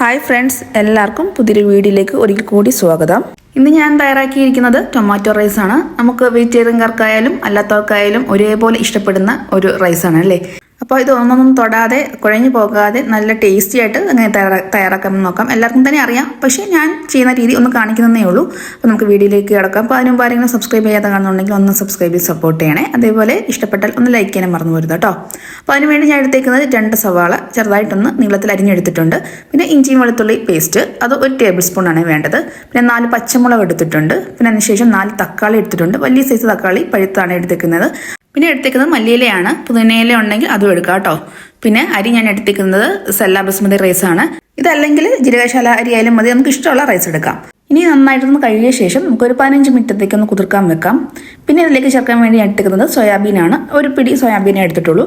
Hi friends, എല്ലാവർക്കും പുതിയൊരു വീഡിയോയിലേക്ക് ഒരിക്കൽ കൂടി സ്വാഗതം. ഇന്ന് ഞാൻ തയ്യാറാക്കിയിരിക്കുന്നത് ടൊമാറ്റോ റൈസാണ്. നമുക്ക് വെജിറ്റേറിയൻകാർക്കായാലും അല്ലാത്തവർക്കായാലും ഒരേപോലെ ഇഷ്ടപ്പെടുന്ന ഒരു റൈസാണ് അല്ലേ. അപ്പോൾ ഇത് ഒന്നൊന്നും തൊടാതെ കുഴഞ്ഞു പോകാതെ നല്ല ടേസ്റ്റി ആയിട്ട് അങ്ങനെ തയ്യാറാക്കാമെന്ന് നോക്കാം. എല്ലാവർക്കും തന്നെ അറിയാം, പക്ഷേ ഞാൻ ചെയ്യുന്ന രീതി ഒന്ന് കാണിക്കുന്നതേ ഉള്ളൂ. അപ്പോൾ നമുക്ക് വീഡിയോയിലേക്ക് കിടക്കാം. അപ്പോൾ അതിന് മുമ്പ് ആരെങ്കിലും സബ്സ്ക്രൈബ് ചെയ്യാതെ കാണുന്നുണ്ടെങ്കിൽ ഒന്ന് സബ്സ്ക്രൈബ് ചെയ്ത് സപ്പോർട്ട് ചെയ്യണേ. അതേപോലെ ഇഷ്ടപ്പെട്ടാൽ ഒന്ന് ലൈക്ക് ചെയ്യാനും മറന്നു വരുത് കേട്ടോ. അപ്പോൾ അതിനുവേണ്ടി ഞാൻ എടുത്തേക്കുന്നത് 2 സവാള ചെറുതായിട്ടൊന്ന് നീളത്തിൽ അരിഞ്ഞെടുത്തിട്ടുണ്ട്. പിന്നെ ഇഞ്ചിയും വെളുത്തുള്ളി പേസ്റ്റ് അത് 1 ടേബിൾ സ്പൂണാണ് വേണ്ടത്. പിന്നെ 4 പച്ചമുളക് എടുത്തിട്ടുണ്ട്. പിന്നെ അതിനുശേഷം 4 തക്കാളി എടുത്തിട്ടുണ്ട്. വലിയ സൈസ് തക്കാളി പഴുത്താണ് എടുത്തേക്കുന്നത്. പിന്നെ എടുത്തേക്കുന്നത് മല്ലിയിലയാണ്. പുതിനയില ഉണ്ടെങ്കിൽ അതും എടുക്കാം കേട്ടോ. പിന്നെ അരി ഞാൻ എടുത്തേക്കുന്നത് സെല്ല ബസ്മതി റൈസാണ്. ഇതല്ലെങ്കിൽ ജീരകശാല അരി ആയാലും മതി, നമുക്ക് ഇഷ്ടമുള്ള റൈസ് എടുക്കാം. ഇനി നന്നായിട്ടൊന്ന് കഴുകിയ ശേഷം നമുക്കൊരു 15 മിനിറ്റത്തേക്ക് ഒന്ന് കുതിർക്കാൻ വെക്കാം. പിന്നെ ഇതിലേക്ക് ചേർക്കാൻ വേണ്ടി ഞാൻ എടുക്കുന്നത് സോയാബീനാണ്. 1 പിടി സോയാബീനെ എടുത്തിട്ടുള്ളൂ.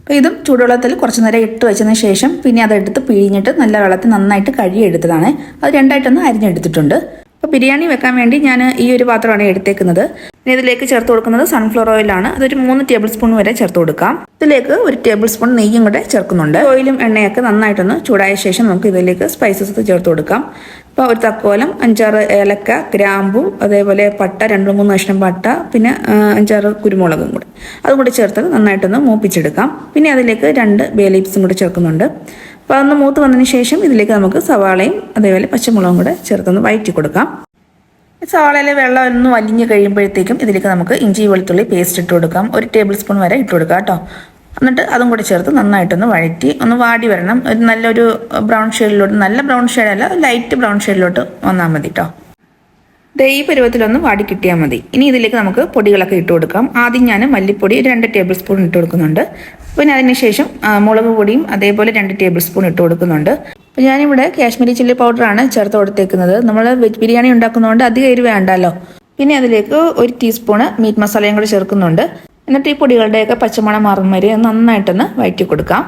അപ്പോൾ ഇതും ചൂടുവെള്ളത്തിൽ കുറച്ച് നേരം ഇട്ട് വെച്ചതിന് ശേഷം പിന്നെ അതെടുത്ത് പിഴിഞ്ഞിട്ട് നല്ല വെള്ളത്തിൽ നന്നായിട്ട് കഴുകിയെടുത്തതാണ്. അത് രണ്ടായിട്ടൊന്ന് അരിഞ്ഞെടുത്തിട്ടുണ്ട്. അപ്പോൾ ബിരിയാണി വെക്കാൻ വേണ്ടി ഞാൻ ഈ ഒരു പാത്രമാണ് എടുത്തേക്കുന്നത്. ഇനി ഇതിലേക്ക് ചേർത്ത് കൊടുക്കുന്നത് സൺഫ്ലവർ ഓയിലാണ്. അതൊരു 3 ടേബിൾ സ്പൂൺ വരെ ചേർത്ത് കൊടുക്കാം. ഇതിലേക്ക് 1 ടേബിൾ സ്പൂൺ നെയ്യും കൂടെ ചേർക്കുന്നുണ്ട്. ഓയിലും എണ്ണയൊക്കെ നന്നായിട്ടൊന്ന് ചൂടായ ശേഷം നമുക്ക് ഇതിലേക്ക് സ്പൈസസ് ചേർത്ത് കൊടുക്കാം. അപ്പോൾ ഒരു തക്കോലം, 5-6 ഏലക്ക, ഗ്രാമ്പു, അതേപോലെ പട്ട, 2-3 കഷ്ണം പട്ട, പിന്നെ 5-6 കുരുമുളകും കൂടെ അതും കൂടി ചേർത്ത് നന്നായിട്ടൊന്ന് മൂപ്പിച്ചെടുക്കാം. പിന്നെ അതിലേക്ക് 2 ബേ ലീവ്സും കൂടെ ചേർക്കുന്നുണ്ട്. അപ്പോൾ അതൊന്ന് മൂത്ത് വന്നതിന് ശേഷം ഇതിലേക്ക് നമുക്ക് സവാളയും അതേപോലെ പച്ചമുളകും കൂടെ ചേർത്തൊന്ന് വഴറ്റി കൊടുക്കാം. സവാളയിലെ വെള്ളം ഒന്ന് വലിഞ്ഞ് കഴിയുമ്പോഴത്തേക്കും ഇതിലേക്ക് നമുക്ക് ഇഞ്ചി വെളുത്തുള്ളി പേസ്റ്റ് ഇട്ട് കൊടുക്കാം. 1 ടേബിൾ സ്പൂൺ വരെ ഇട്ട് കൊടുക്കാം കേട്ടോ. എന്നിട്ട് അതും കൂടെ ചേർത്ത് നന്നായിട്ടൊന്ന് വഴറ്റി ഒന്ന് വാടി വരണം. ഒരു നല്ലൊരു ബ്രൗൺ ഷെയ്ഡിലോട്ട്, നല്ല ബ്രൗൺ ഷെയ്ഡല്ല, ലൈറ്റ് ബ്രൗൺ ഷെയ്ഡിലോട്ട് വന്നാൽ മതി കേട്ടോ. ഈ പരുവത്തിലൊന്ന് വാടി കിട്ടിയാൽ മതി. ഇനി ഇതിലേക്ക് നമുക്ക് പൊടികളൊക്കെ ഇട്ട് കൊടുക്കാം. ആദ്യം ഞാൻ മല്ലിപ്പൊടി 2 ടേബിൾ സ്പൂൺ ഇട്ട് കൊടുക്കുന്നുണ്ട്. പിന്നെ അതിനുശേഷം മുളക് പൊടിയും അതേപോലെ 2 ടേബിൾ സ്പൂൺ ഇട്ട് കൊടുക്കുന്നുണ്ട്. അപ്പോൾ ഞാനിവിടെ കാശ്മീരി ചില്ലി പൗഡറാണ് ചേർത്ത് കൊടുത്തേക്കുന്നത്. നമ്മൾ വെജ് ബിരിയാണി ഉണ്ടാക്കുന്നതുകൊണ്ട് അധികം എരിവ് വേണ്ടല്ലോ. പിന്നെ അതിലേക്ക് 1 ടീസ്പൂണ് മീറ്റ് മസാലയും കൂടി ചേർക്കുന്നുണ്ട്. എന്നിട്ട് ഈ പൊടികളുടെയൊക്കെ പച്ചമണം മാറുന്ന വരെ നന്നായിട്ടൊന്ന് വഴറ്റി കൊടുക്കാം.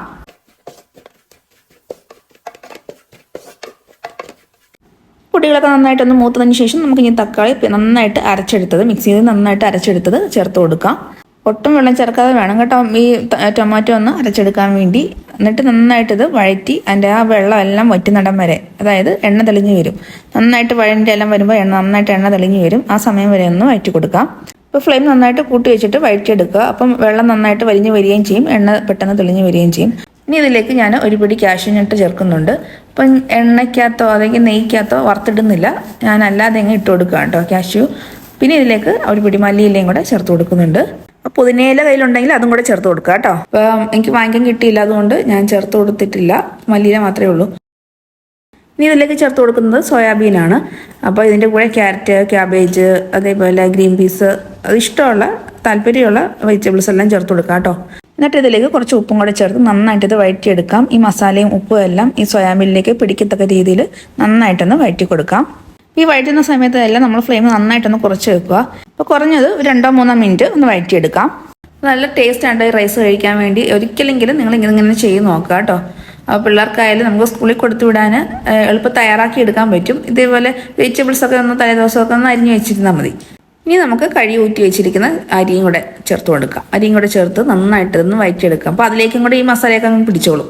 പൊടികളൊക്കെ നന്നായിട്ടൊന്ന് മൂത്തതിന് ശേഷം നമുക്ക് ഇനി തക്കാളി നന്നായിട്ട് അരച്ചെടുത്തത്, മിക്സ് ചെയ്ത് നന്നായിട്ട് അരച്ചെടുത്തത് ചേർത്ത് കൊടുക്കാം. ഒട്ടും വെള്ളം ചേർക്കാതെ വേണം കേട്ടോ ഈ ടൊമാറ്റോ ഒന്ന് അരച്ചെടുക്കാൻ വേണ്ടി. എന്നിട്ട് നന്നായിട്ട് ഇത് വഴറ്റി അതിൻ്റെ ആ വെള്ളം എല്ലാം വറ്റുന്നിടം വരെ, അതായത് എണ്ണ തെളിഞ്ഞ് വരും. നന്നായിട്ട് വഴൻ്റെ എല്ലാം വരുമ്പോൾ നന്നായിട്ട് എണ്ണ തെളിഞ്ഞ് വരും. ആ സമയം വരെ ഒന്ന് വഴറ്റി കൊടുക്കാം. ഇപ്പോൾ ഫ്ലെയിം നന്നായിട്ട് കൂട്ടി വെച്ചിട്ട് വഴറ്റിയെടുക്കുക. അപ്പം വെള്ളം നന്നായിട്ട് വലിഞ്ഞ് വരികയും ചെയ്യും, എണ്ണ പെട്ടെന്ന് തെളിഞ്ഞ് വരികയും ചെയ്യും. ഇനി ഇതിലേക്ക് ഞാൻ 1 പിടി കാഷ്യൂ നട്ട് ചേർക്കുന്നുണ്ട്. അപ്പം എണ്ണയ്ക്കകത്തോ അല്ലെങ്കിൽ നെയ്ക്കകത്തോ വറുത്തിടുന്നില്ല, ഞാൻ അല്ലാതെ എങ്ങനെ ഇട്ട് കൊടുക്കുക കേട്ടോ കാഷ്യൂ. പിന്നെ ഇതിലേക്ക് 1 പിടി മല്ലിയിലയും കൂടെ ചേർത്ത് കൊടുക്കുന്നുണ്ട്. അപ്പോൾ പുതിനയില കയ്യിലുണ്ടെങ്കിൽ അതും കൂടെ ചേർത്ത് കൊടുക്കുക കേട്ടോ. അപ്പം എനിക്ക് വാങ്ങിക്കാൻ കിട്ടിയില്ല, അതുകൊണ്ട് ഞാൻ ചേർത്ത് കൊടുത്തിട്ടില്ല, മല്ലിയില മാത്രമേ ഉള്ളൂ. ഇനി ഇതിലേക്ക് ചേർത്ത് കൊടുക്കുന്നത് സോയാബീനാണ്. അപ്പോൾ ഇതിൻ്റെ കൂടെ ക്യാരറ്റ്, ക്യാബേജ്, അതേപോലെ ഗ്രീൻ പീസ്, അത് ഇഷ്ടമുള്ള താല്പര്യമുള്ള വെജിറ്റബിൾസ് എല്ലാം ചേർത്ത് കൊടുക്കാം കേട്ടോ. എന്നിട്ട് ഇതിലേക്ക് കുറച്ച് ഉപ്പും കൂടെ ചേർത്ത് നന്നായിട്ട് ഇത് വഴറ്റിയെടുക്കാം. ഈ മസാലയും ഉപ്പും എല്ലാം ഈ സോയാബീനിലേക്ക് പിടിക്കത്തക്ക രീതിയിൽ നന്നായിട്ടൊന്ന് വഴറ്റി കൊടുക്കാം. ഈ വഴറ്റുന്ന സമയത്ത് എല്ലാം നമ്മൾ ഫ്ലെയിം നന്നായിട്ടൊന്ന് കുറച്ച് വെക്കുക. അപ്പോൾ കുറഞ്ഞത് 2-3 മിനിറ്റ് ഒന്ന് വഴറ്റിയെടുക്കാം. നല്ല ടേസ്റ്റ് ആണ് ഈ റൈസ് കഴിക്കാൻ വേണ്ടി. ഒരിക്കലെങ്കിലും നിങ്ങൾ ഇങ്ങനെ ചെയ്ത് നോക്കുക കേട്ടോ. പിള്ളേർക്കായാലും നമുക്ക് സ്കൂളിൽ കൊടുത്തു വിടാൻ എളുപ്പം തയ്യാറാക്കി എടുക്കാൻ പറ്റും. ഇതേപോലെ വെജിറ്റബിൾസൊക്കെ ഒന്ന് തലേദിവസമൊക്കെ ഒന്ന് അരിഞ്ഞ് വെച്ചിരുന്നാൽ മതി. ഇനി നമുക്ക് കഴുകി ഊറ്റി വെച്ചിരിക്കുന്ന അരിയും കൂടെ ചേർത്ത് കൊടുക്കാം. അരിയും കൂടെ ചേർത്ത് നന്നായിട്ട് ഒന്ന് വഴറ്റിയെടുക്കാം. അപ്പോൾ അതിലേക്കും കൂടെ ഈ മസാലയൊക്കെ അങ്ങ് പിടിച്ചോളും.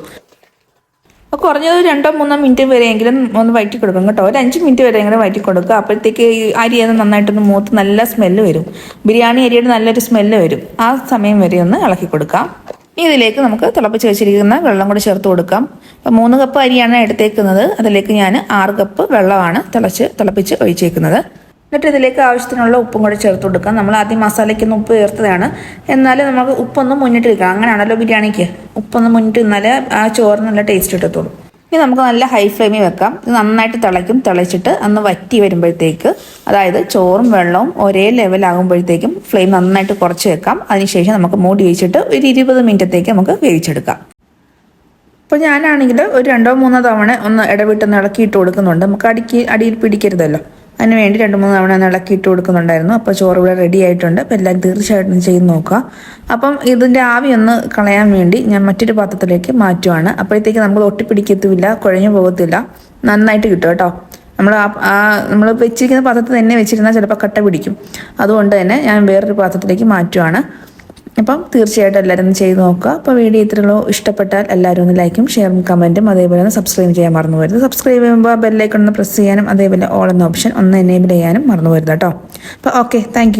അപ്പോൾ കുറഞ്ഞത് 2-3 മിനിറ്റ് വരെയെങ്കിലും ഒന്ന് വഴറ്റി കൊടുക്കും കേട്ടോ. ഒരു 5 മിനിറ്റ് വരെ ഇങ്ങനെ വഴറ്റി കൊടുക്കുക. അപ്പോഴത്തേക്ക് ഈ അരിയൊന്ന് നന്നായിട്ടൊന്ന് മൂത്ത് നല്ല സ്മെല്ല് വരും. ബിരിയാണി അരിയുടെ നല്ലൊരു സ്മെല്ല് വരും. ആ സമയം വരെ ഒന്ന് ഇളക്കി കൊടുക്കാം. ഇനി ഇതിലേക്ക് നമുക്ക് തിളപ്പിച്ച് വെച്ചിരിക്കുന്ന വെള്ളം കൂടി ചേർത്ത് കൊടുക്കാം. അപ്പോൾ 3 കപ്പ് അരിയാണ് എടുത്തേക്കുന്നത്. അതിലേക്ക് ഞാൻ 6 കപ്പ് വെള്ളമാണ് തിളപ്പിച്ച് ഒഴിച്ചേക്കുന്നത്. എന്നിട്ട് ഇതിലേക്ക് ആവശ്യത്തിനുള്ള ഉപ്പും കൂടി ചേർത്ത് കൊടുക്കാം. നമ്മൾ ആദ്യം മസാലയ്ക്കൊന്ന് ഉപ്പ് ചേർത്തതാണ്, എന്നാലും നമുക്ക് ഉപ്പൊന്ന് മുന്നിട്ട് വെക്കാം. അങ്ങനെയാണല്ലോ ബിരിയാണിക്ക്, ഉപ്പൊന്ന് മുന്നിട്ട് നിന്നാലേ ആ ചോറിന് നല്ല ടേസ്റ്റ് കിട്ടത്തുള്ളൂ. ഇനി നമുക്ക് നല്ല ഹൈ ഫ്ലെയിമിൽ വെക്കാം. ഇത് നന്നായിട്ട് തിളച്ചിട്ട് അന്ന് വറ്റി വരുമ്പോഴത്തേക്ക്, അതായത് ചോറും വെള്ളവും ഒരേ ലെവലാകുമ്പോഴത്തേക്കും ഫ്ലെയിം നന്നായിട്ട് കുറച്ച് വെക്കാം. അതിനുശേഷം നമുക്ക് മൂടി വെച്ചിട്ട് ഒരു 20 മിനിറ്റത്തേക്ക് നമുക്ക് വേവിച്ചെടുക്കാം. അപ്പോൾ ഞാനാണെങ്കിൽ ഒരു 2-3 തവണ ഒന്ന് ഇടവിട്ടൊന്ന് ഇളക്കിയിട്ട് കൊടുക്കുന്നുണ്ട്. നമുക്ക് അടിയിൽ പിടിക്കരുതല്ലോ, അതിന് വേണ്ടി 2-3 തവണ ഒന്ന് ഇളക്കിയിട്ട് കൊടുക്കുന്നുണ്ടായിരുന്നു. അപ്പോൾ ചോറ് ഇവിടെ റെഡി ആയിട്ടുണ്ട്. അപ്പോൾ എല്ലാവരും തീർച്ചയായിട്ടും ചെയ്ത് നോക്കുക. അപ്പം ഇതിൻ്റെ ആവി ഒന്ന് കളയാൻ വേണ്ടി ഞാൻ മറ്റൊരു പാത്രത്തിലേക്ക് മാറ്റുവാണ്. അപ്പോഴത്തേക്ക് നമുക്ക് ഒട്ടിപ്പിടിക്കത്തുമില്ല, കുഴഞ്ഞു പോകത്തില്ല, നന്നായിട്ട് കിട്ടും കേട്ടോ. നമ്മൾ വെച്ചിരിക്കുന്ന പാത്രത്തിൽ തന്നെ വെച്ചിരുന്നാൽ ചിലപ്പോൾ കട്ട പിടിക്കും. അതുകൊണ്ട് തന്നെ ഞാൻ വേറൊരു പാത്രത്തിലേക്ക് മാറ്റുവാണ്. അപ്പം തീർച്ചയായിട്ടും എല്ലാവരും ഒന്ന് ചെയ്ത് നോക്കുക. അപ്പോൾ വീഡിയോ ഇത്രയുള്ളൂ. ഇഷ്ടപ്പെട്ടാൽ എല്ലാവരും ഒന്ന് ലൈക്കും ഷെയറും കമൻറ്റും അതേപോലെ ഒന്ന് സബ്സ്ക്രൈബ് ചെയ്യാൻ മറന്നു വരുത്. സബ്സ്ക്രൈബ് ചെയ്യുമ്പോൾ ബെല്ലൈക്കൺ ഒന്ന് പ്രസ് ചെയ്യാനും അതേപോലെ ഓൾ എന്ന ഓപ്ഷൻ ഒന്ന് എനേബിൾ ചെയ്യാനും മറന്നു വരുത് കേട്ടോ. അപ്പോൾ ഓക്കെ, താങ്ക്